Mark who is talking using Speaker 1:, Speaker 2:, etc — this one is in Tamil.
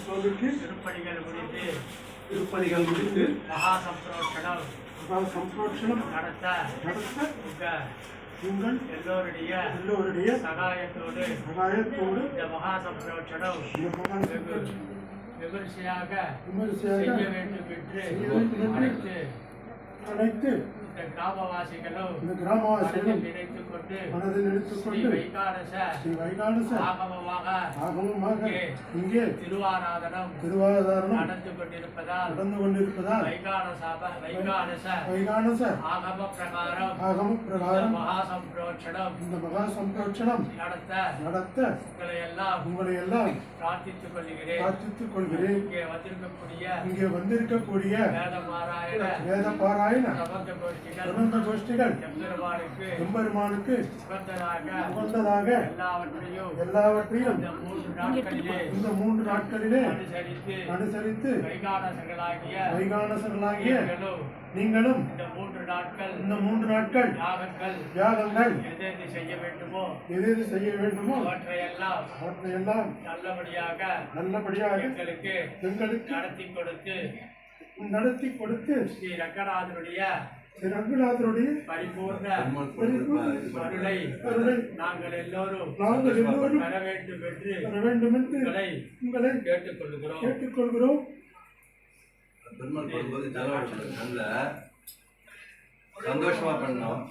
Speaker 1: சுவாமிக்கு திருப்பணிகள் முடித்து மகா சம்பிரோட்சணம் நடத்த உங்கள் எல்லோருடைய சகாயத்தோடு இந்த மகா சம்பிரோட்சணம் விமர்சையாக செய்ய வேண்டும் என்று அனைத்து இந்த கிராமவாசிகளும் நினைத்துக் கொண்டு ஸ்ரீ வைகானச ஆகமமாக இங்கே திருவாராதனம் நடந்து கொண்டிருப்பதால் வைகானச ஆகம பிரகாரம் மகா சம்பிரோட்சணம் நடத்த உங்களை எல்லாம் பிரார்த்தித்துக் கொள்கிறேன். இங்கே வந்திருக்கக்கூடிய வேத பாராயண பிரபந்த கோஷ்டிகள் எம்பெருமானுக்கு உகந்ததாக எல்லாவற்றையும் இந்த 3 நாட்களிலே அனுசரித்து வைகானசர்களாகிய நீங்களும் இந்த 3 நாட்கள் யாகங்கள் எது செய்ய வேண்டுமோ அவற்றையெல்லாம் நல்லபடியாக எங்களுக்கு நடத்தி கொடுத்து ஸ்ரீ ரங்கநாதருடைய பரிபூர்ண அருளை நாங்கள் எல்லோரும் பெற வேண்டும் என்று உங்களை கேட்டுக்கொள்கிறோம்.
Speaker 2: சந்தோஷமா பண்ணோம்.